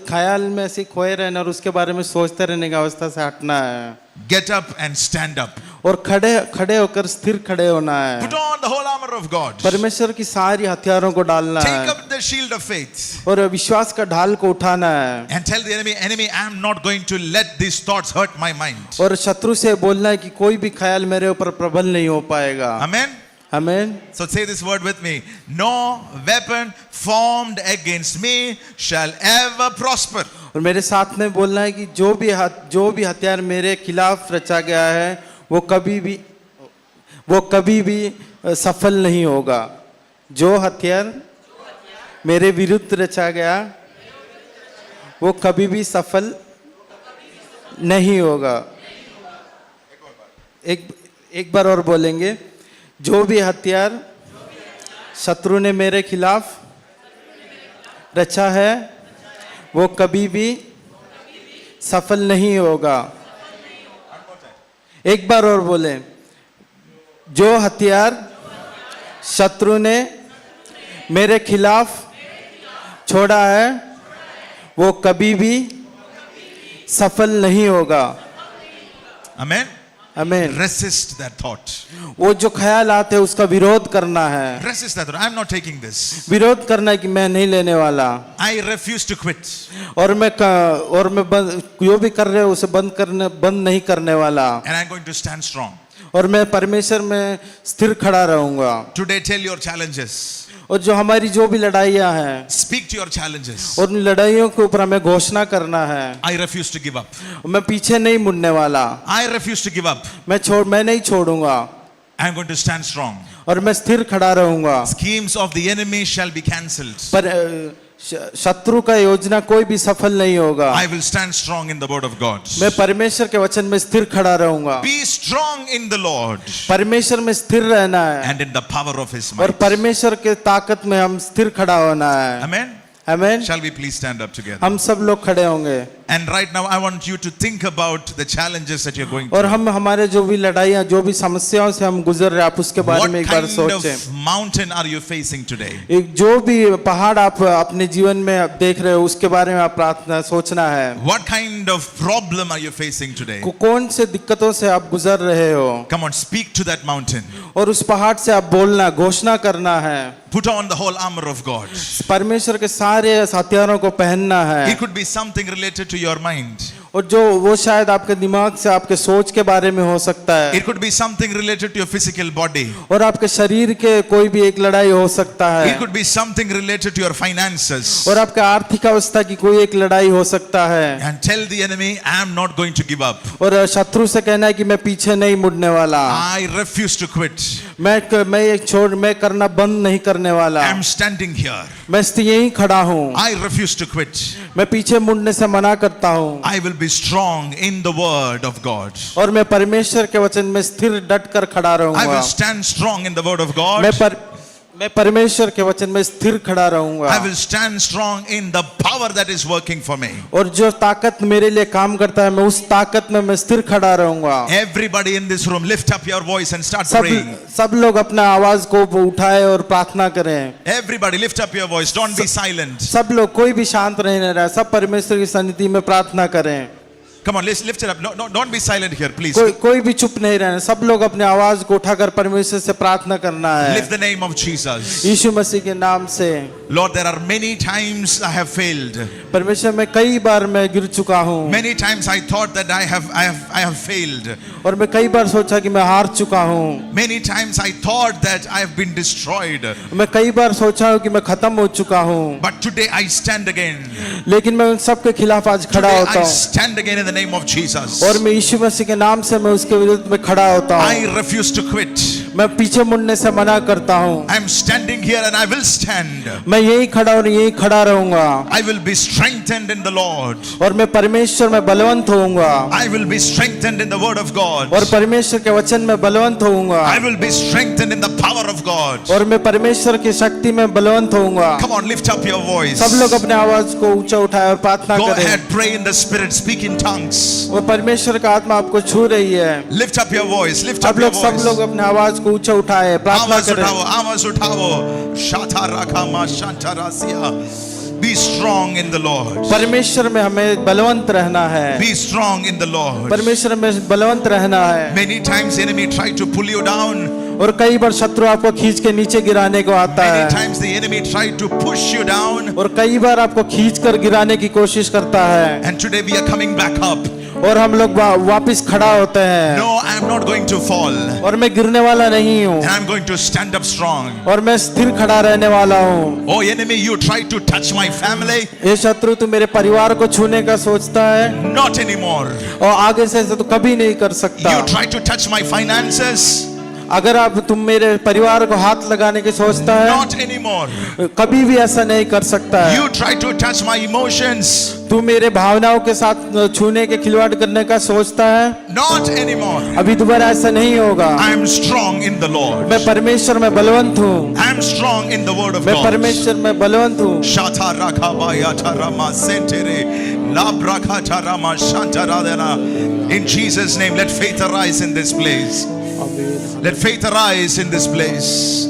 ख्याल में ऐसे खोए रहना और उसके बारे में सोचते रहने की अवस्था से हटना है। Get up and stand up. और खड़े होकर स्थिर खड़े होना है। Put on the whole armor of God. परमेश्वर की सारी हथियारों को डालना Take है। up the shield of faith. और विश्वास का ढाल को उठाना है। And tell the enemy, I am not going to let these thoughts hurt my mind. और शत्रु से बोलना है कि कोई भी ख्याल मेरे ऊपर प्रबल नहीं हो पाएगा। Amen. आमीन। So say this word with me. No weapon formed against me shall ever prosper. और मेरे साथ में बोलना है कि जो भी हथियार मेरे खिलाफ रचा गया है वो कभी भी सफल नहीं होगा। जो हथियार मेरे विरुद्ध रचा गया वो कभी भी सफल नहीं होगा। एक बार और बोलेंगे। जो भी हथियार शत्रु ने मेरे खिलाफ रचा है वो कभी भी सफल नहीं होगा। एक बार और बोले। जो हथियार शत्रु ने मेरे खिलाफ छोड़ा है वो कभी भी सफल नहीं होगा। Amen. आमीन। Resist that thought. वो जो ख्याल आते हैं उसका विरोध करना है। Resist that thought. I am not taking this. विरोध करना है कि मैं नहीं लेने वाला। I refuse to quit. और मैं जो भी कर रहे हो उसे बंद नहीं करने वाला। And I am going to stand strong. और मैं परमेश्वर में स्थिर खड़ा रहूंगा। Today tell your challenges. और जो हमारी जो भी लड़ाइयाँ हैं, Speak to your challenges. और उन लड़ाइयों के ऊपर हमें घोषणा करना है। I refuse to give up. मैं पीछे नहीं मुड़ने वाला। I refuse to give up. मैं नहीं छोड़ूंगा। I am going to stand strong. और मैं स्थिर खड़ा रहूंगा। Schemes of the enemy shall be cancelled. पर शत्रु का योजना कोई भी सफल नहीं होगा। I will stand strong in the word of God. मैं परमेश्वर के वचन में स्थिर खड़ा रहूंगा। Be strong in the Lord परमेश्वर में स्थिर रहना है and in the power of his और might. परमेश्वर के ताकत में हम स्थिर खड़ा होना है। Amen. आमीन। Shall we please stand up together? हम सब लोग खड़े होंगे And right now I want you to think about the challenges that you're going और through. हम हमारे जो भी लड़ाइयाँ जो भी समस्याओं से हम गुजर रहे हैं आप उसके बारे What में एक बार kind सोचें। of mountain are you facing today? एक जो भी पहाड़ आप अपने जीवन में आप देख रहे हो उसके बारे में आप प्रार्थना सोचना है। What kind of problem are you facing today? कौन से दिक्कतों से आप गुजर रहे हो Come on, speak to that mountain. और उस पहाड़ से आप बोलना घोषणा करना है। Put on the whole armor of God. परमेश्वर के सारे हथियारों को पहनना है It could be something related to your mind. और जो वो शायद आपके दिमाग से आपके सोच के बारे में हो सकता है It could be something related to your physical body. और आपके शरीर के कोई भी एक लड़ाई हो सकता It है could be something related to your finances. और आपके आर्थिक अवस्था की कोई एक लड़ाई हो सकता है And tell the enemy, I am not going to give up. और शत्रु से कहना है कि मैं पीछे नहीं मुड़ने वाला। I refuse to quit. मैं करना बंद नहीं करने वाला। I am standing here. मैं यहीं खड़ा हूँ। I refuse to quit. मैं पीछे मुड़ने से मना करता हूँ I will be strong in the word of God. और मैं परमेश्वर के वचन में स्थिर डट कर खड़ा I रहूंगा। will stand strong in the word of God. मैं परमेश्वर के वचन में स्थिर खड़ा रहूंगा I will stand strong in the power that is working for me. और जो ताकत मेरे लिए काम करता है मैं उस ताकत में मैं स्थिर खड़ा रहूंगा। Everybody in this room, lift up your voice and start praying. सब लोग अपना आवाज को उठाए और प्रार्थना करें। Everybody lift up your voice. Don't be silent. सब लोग कोई भी शांत नहीं रह रहा, सब परमेश्वर की सन्निधि में प्रार्थना करें। Come on, let's lift it up. No, don't be silent here, please. कोई भी चुप नहीं रहना, सब लोग अपने आवाज को उठाकर परमेश्वर से प्रार्थना करना है। Lift the name of Jesus. यीशु मसीह के नाम से। Lord, there are many times I have failed. परमेश्वर में कई बार मैं गिर चुका हूँ Many times I thought that I have failed. और मैं कई बार सोचा कि मैं हार चुका हूँ। Many times I thought that I have been destroyed. मैं कई बार सोचा हूँ कि मैं खत्म हो चुका हूँ। But today I stand again. लेकिन मैं उन सब के खिलाफ आज खड़ा Today होता I हूँ stand again in the name of Jesus. और मैं यीशु मसीह के नाम से मैं उसके विरुद्ध में खड़ा होता I हूँ। refuse to quit. मैं पीछे मुड़ने से मना करता हूँ। I am standing here and I will stand. मैं यही खड़ा और यही खड़ा रहूंगा I will be strengthened in the Lord. और मैं परमेश्वर में बलवंत होऊंगा I will be strengthened in the word of God. और परमेश्वर के वचन में बलवंत होऊंगा I will be strengthened in the power of God. और मैं परमेश्वर की शक्ति में बलवंत होऊंगा। Come on, lift up your voice. सब लोग अपने आवाज को ऊंचा उठाए और प्रार्थना Go करें ahead, pray in the spirit, speak in tongues. और परमेश्वर का आत्मा आपको छू रही है। Lift up your voice, lift up आप your लोग सब लोग voice. अपने आवाज को ऊंचा उठाए प्रार्थना आवाज करें। उठाओ, आवाज उठाओ। शाथा राखामा Shanta Russia. Be strong in the Lord. परमेश्वर में हमें बलवंत रहना है। Be strong in the Lord. परमेश्वर में बलवंत रहना है Many times the enemy tried to pull you down. और कई बार शत्रु आपको खींच के नीचे गिराने को आता Many है times the enemy tried to push you down. और कई बार आपको खींच कर गिराने की कोशिश करता है And today we are coming back up. और हम लोग वापस खड़ा होते हैं No, I am not going to fall. और मैं गिरने वाला नहीं हूँ And I am going to stand up strong. और मैं स्थिर खड़ा रहने वाला हूँ। Oh enemy, you tried to touch my family. ये शत्रु तू मेरे परिवार को छूने का सोचता है Not anymore. और आगे से ऐसा तो कभी नहीं कर सकता। You tried to touch my finances. अगर आप तुम मेरे परिवार को हाथ लगाने की सोचता है Not anymore. कभी भी ऐसा नहीं कर सकता है। You tried to touch my emotions. तू मेरे भावनाओं के साथ छूने के खिलवाड़ करने का सोचता है Not anymore. अभी दोबारा ऐसा नहीं होगा। I am strong in the Lord. मैं परमेश्वर में बलवंत हूँ। I am strong in the word of मैं God. परमेश्वर में बलवंत हूँ। Shata rakabaya tarama sentere labrakha tarama shantaradana. In Jesus' name, let faith arise in this place. Let faith arise in this place.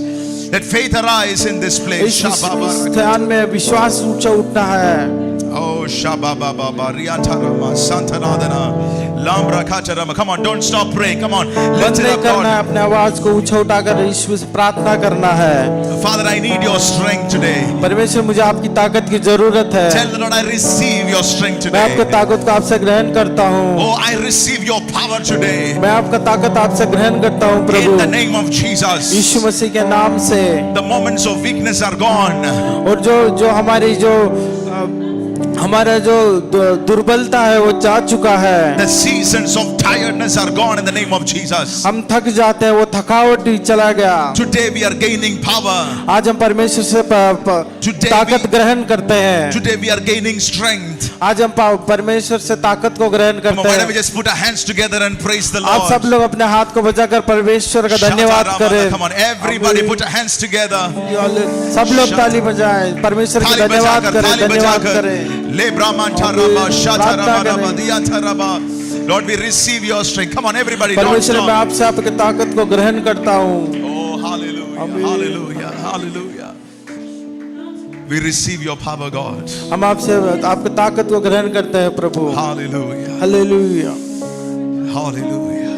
Let faith arise in this place. इस स्थान में विश्वास ऊंचा उठना है। Oh, Shababa Riatarama Santanadana Lambra Katarama. Come on, don't stop praying. Come on, बंद lift it नहीं up, करना है, Lord. अपने आवाज को ऊंचा उठाकर ईश्वर से प्रार्थना करना है। Father, I need your strength today. परमेश्वर मुझे आपकी ताकत की जरूरत है। Tell the Lord, I receive your strength मैं आपका today. ताकत को आपसे ग्रहण करता हूँ। Oh, I receive your power today. मैं आपका ताकत आपसे ग्रहण करता हूँ प्रभु In the name of Jesus. यीशु मसीह के नाम से। The moments of weakness are gone. और जो हमारा जो दुर्बलता है वो जा चुका है। The seasons of tiredness are gone in the name of Jesus. हम थक जाते हैं, वो थकावट ही चला गया। Today we are gaining power. आज हम परमेश्वर से Today ताकत ग्रहण करते हैं। Today we are gaining strength. आज हम परमेश्वर से ताकत को ग्रहण Come on, करते why don't we हैं। just put our hands together and praise the आप सब Lord? लोग अपने हाथ को बजाकर परमेश्वर का धन्यवाद करें। Come on, everybody put your hands together. सब लोग ताली बजाएं, परमेश्वर का धन्यवाद करें, धन्यवाद करें। ले ब्राह्मण थाराबा शाथाराबा राबा दिया थाराबा। Lord, we receive your strength. Come on, everybody. Don't परमेश्वर, मैं stop. आपसे आपकी ताकत को ग्रहण करता हूँ। Oh, hallelujah, hallelujah, hallelujah. We receive your power, God. हम आपसे आपकी ताकत को ग्रहण करते हैं प्रभु। Hallelujah, hallelujah. hallelujah.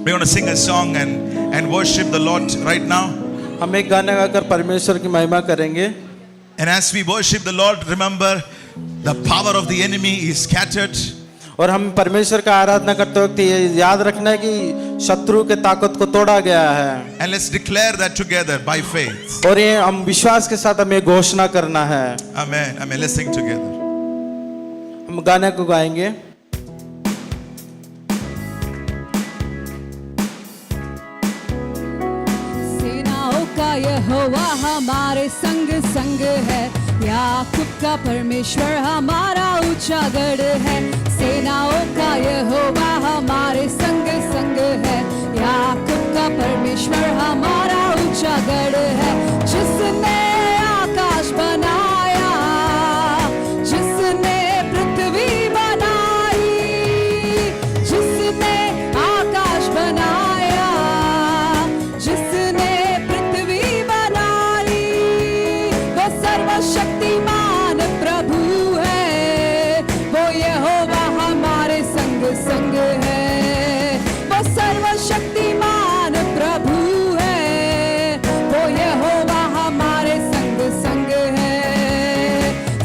We're going to sing a song and worship the Lord right now. हम एक गाना गाकर परमेश्वर की महिमा करेंगे। And as we worship the Lord, remember the power of the enemy is scattered. और हम परमेश्वर का आराधना करते वक्त ये याद रखना है कि शत्रु के ताकत को तोड़ा गया है। And let's declare that together by faith. और ये हम विश्वास के साथ हमें घोषणा करना है। Amen. Amen. Let's sing together. हम गाने को गाएंगे। सेनाओं का यहोवा हमारे संग संग है, याकूब का परमेश्वर हमारा ऊंचा गढ़ है। सेनाओं का यहोवा हमारे संग संग है, याकूब का परमेश्वर हमारा ऊंचा गढ़ है। जिसने आकाश बनाया, जिसने पृथ्वी बनाई, जिसने आकाश बनाया, जिसने पृथ्वी बनाई, वो सर्वशक्तिमान प्रभु है, वो यहोवा हमारे संग संग है। वो सर्वशक्तिमान प्रभु है, वो यहोवा हमारे संग संग है।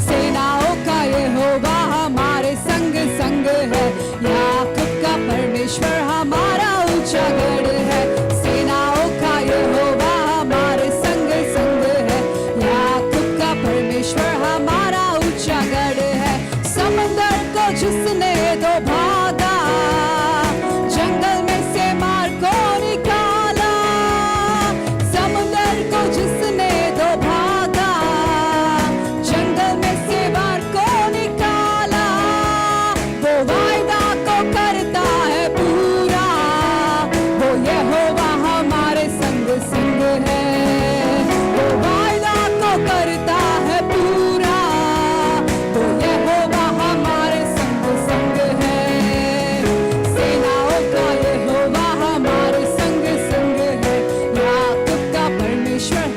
सेनाओं का यहोवा हमारे संग संग है, याकूब का परमेश्वर हमारा ऊंचा गढ़ है। सेनाओं का यहोवा हमारे संग संग है, याकूब का परमेश्वर हमारा ऊंचा गढ़ है। समंदर को जिसने दो भागा, जंगल में से मार को निकाला। समुंदर को जिसने दो भागा, जंगल में से मार को निकाला। वो वायदा को करता है पूरा, वो यहोवा हमारे संग संग है। वो वायदा को करता है पूरा, वो यहोवा हमारे संग संग है। सेनाओं का यहोवा हमारे संग संग है, याकूब का परमेश्वर।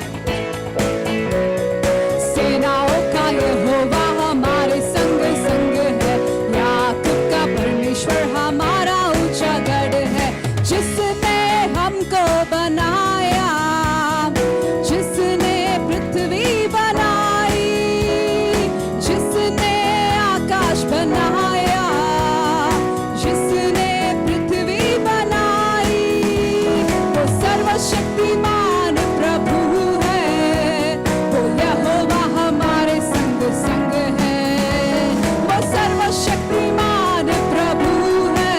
सेनाओं का यहोवा हमारे संग संग है, याकूब का परमेश्वर हमारा ऊंचा गढ़ है। जिसने हमको बनाया, जिसने पृथ्वी बनाई, जिसने आकाश बनाया, जिसने पृथ्वी बनाई, वो सर्वशक्तिमान प्रभु है, वो यहोवा हमारे संग संग है। वो सर्वशक्तिमान प्रभु है,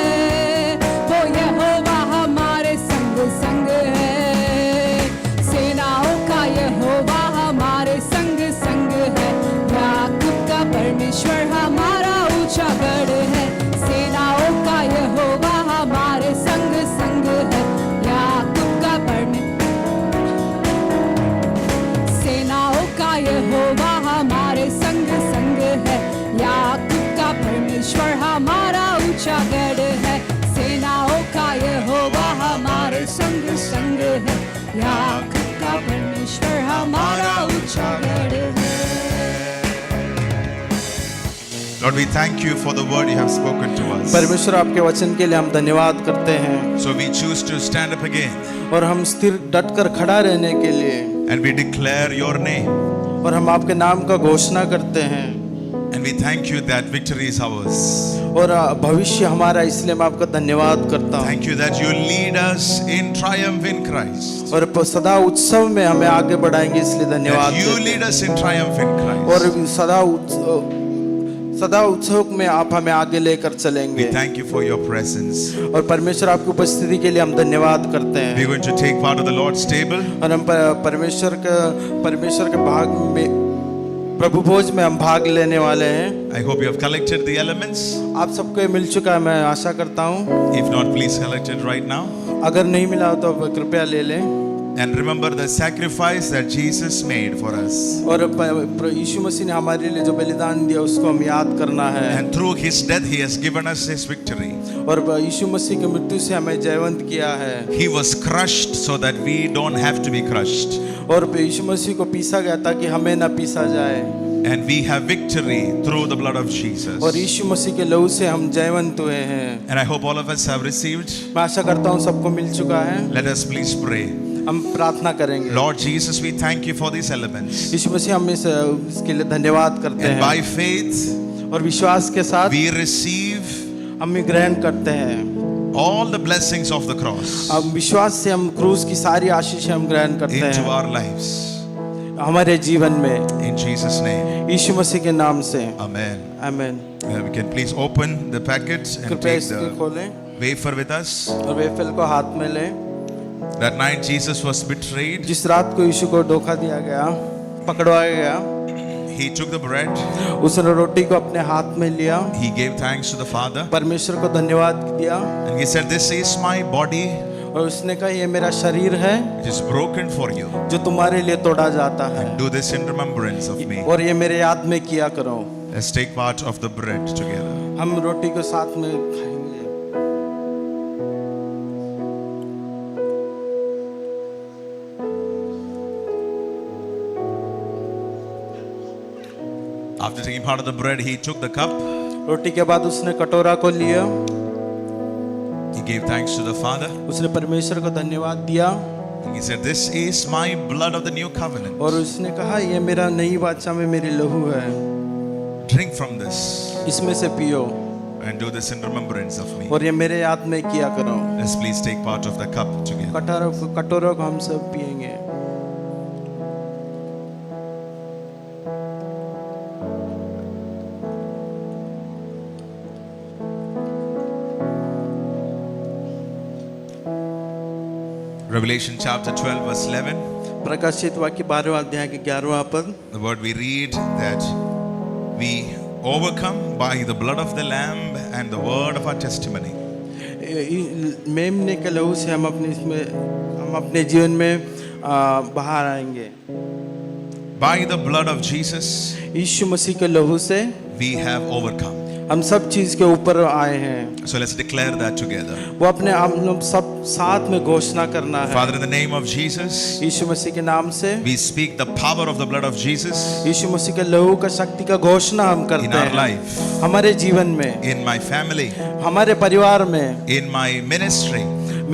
वो यहोवा हमारे संग संग है। सेनाओं का यहोवा हमारे संग संग है, याकूब का परमेश्वर हमारा ऊंचा गढ़ है। सेनाओं का यहोवा हमारे संग संग है, याकूब का सेनाओं का यहोवा हमारे संग संग है, याकूब का परमेश्वर हमारा ऊंचा गढ़ है। सेनाओं का यहोवा हमारे संग संग है, याकूब का परमेश्वर हमारा ऊंचा गढ़ है। Lord, we thank you for the word you have spoken to us. परमेश्वर, आपके वचन के लिए हम धन्यवाद करते हैं। So we choose to stand up again और हम स्थिर डटकर खड़ा रहने के लिए, and we declare your name. और हम आपके नाम का घोषणा करते हैं। And we thank you that victory is ours. और भविष्य हमारा, इसलिए मैं आपका धन्यवाद करता हूँ। Thank you that you lead us in triumph in Christ. और सदा उत्सव में हमें आगे बढ़ाएंगे, इसलिए धन्यवाद That you देते lead us in triumph in हैं। Christ. और सदा सदा उत्सव में आप हमें आगे लेकर We चलेंगे। thank you for your presence. और परमेश्वर आपकी उपस्थिति के लिए हम धन्यवाद करते हैं। We're going to take part of the Lord's table. और हम परमेश्वर के भाग में, प्रभु भोज में हम भाग लेने वाले हैं। I hope you have collected the elements. आप सबको ये मिल चुका है, मैं आशा करता हूँ। If not, please collect it right now. अगर नहीं मिला तो कृपया ले लें। And remember the sacrifice that Jesus made for us. और यीशु मसीह ने हमारे लिए जो बलिदान दिया उसको हम याद करना है। And through his death, he has given us his victory. और यीशु मसीह की मृत्यु से हमें जयवंत किया है। He was crushed so that we don't have to be crushed. और यीशु मसीह को पीसा गया ताकि हमें ना पीसा जाए। And we have victory through the blood of Jesus. और यीशु मसीह के लहू से हम जयवंत हुए हैं। And I hope all of us have received. मैं आशा करता हूँ सबको मिल चुका है। Let us please pray. हम प्रार्थना करेंगे। Lord Jesus, we thank you for these elements. यीशु मसीह हम इसके लिए धन्यवाद करते And हैं। by faith, और विश्वास के साथ we receive हम ग्रहण करते हैं। all the blessings of the cross अब विश्वास से हम क्रूस की सारी आशीष हम ग्रहण करते into हैं our lives. हमारे जीवन में, In Jesus' name. यीशु मसीह के नाम से। Amen. आमीन। We can please open the packets and कृपया take इसको the खोलें wafer with us. और वेफल को हाथ में लें। That night Jesus was betrayed. जिस रात को यीशु को धोखा दिया गया, पकड़वाया गया, He took the bread. उसने रोटी को अपने हाथ में लिया, He gave thanks to the Father. परमेश्वर को धन्यवाद दिया And he said, this is my body और उसने कहा ये मेरा शरीर है which is broken for you. जो तुम्हारे लिए तोड़ा जाता है, Do this in remembrance of me. और ये मेरे याद में किया करो। Let's take part of the bread together. हम रोटी को साथ में खाएंगे। After taking part of the bread, he took the cup. रोटी के बाद उसने कटोरा को लिया, He gave thanks to the Father. उसने परमेश्वर को धन्यवाद दिया And he said, this is my blood of the new covenant. और उसने कहा ये मेरा नई वाचा में मेरी लहू है, Drink from this इसमें से पियो and do this in remembrance of me. और ये मेरे याद में किया करो। Let's please take part of the cup together. कटोरों को हम सब पिएंगे। Revelation chapter 12 verse 11. प्रकाशित वाक्य 12वां अध्याय के 11वां पद। The word we read that we overcome by the blood of the Lamb and the word of our testimony. मेमने के लहू से हम अपने जीवन में बाहर आएंगे। By the blood of Jesus, यीशु मसीह के लहू से we have overcome. हम सब चीज के ऊपर आए हैं। So let's declare that together. वो अपने आप लोग सब साथ में घोषणा करना है। Father, in the name of Jesus, यीशु मसीह के नाम से we speak the power of the blood of Jesus यीशु मसीह के लहू का शक्ति का घोषणा हम in करते our हैं life, हमारे जीवन में, in my family, हमारे परिवार में, in my ministry,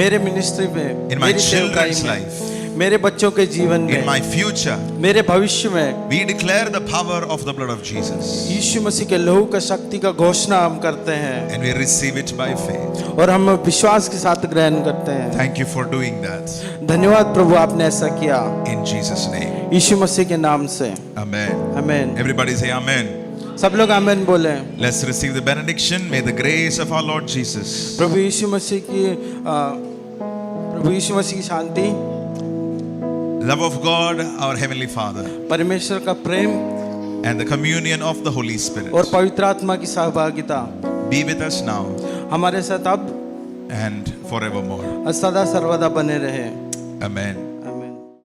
मेरे मिनिस्ट्री में, in my मेरी सेवकाई children's में, life, मेरे बच्चों के जीवन in में, my future. मेरे भविष्य में We declare the power of the blood of Jesus यीशु मसीह के लहू का शक्ति का घोषणा हम करते हैं and we receive it by faith. और हम विश्वास के साथ ग्रहण करते हैं। Thank you for doing that. धन्यवाद प्रभु, आपने ऐसा किया In Jesus' name. यीशु मसीह के नाम से। Amen. आमीन। Everybody say amen. सब लोग आमीन बोले। Let's receive the benediction. May the grace of our Lord Jesus, प्रभु यीशु मसीह की शांति, love of God, our Heavenly Father, परमेश्वर का प्रेम and the communion of the Holy और Spirit पवित्र आत्मा की सहभागिता be with us now हमारे साथ अब and forevermore. और सदा सर्वदा बने रहे। Amen.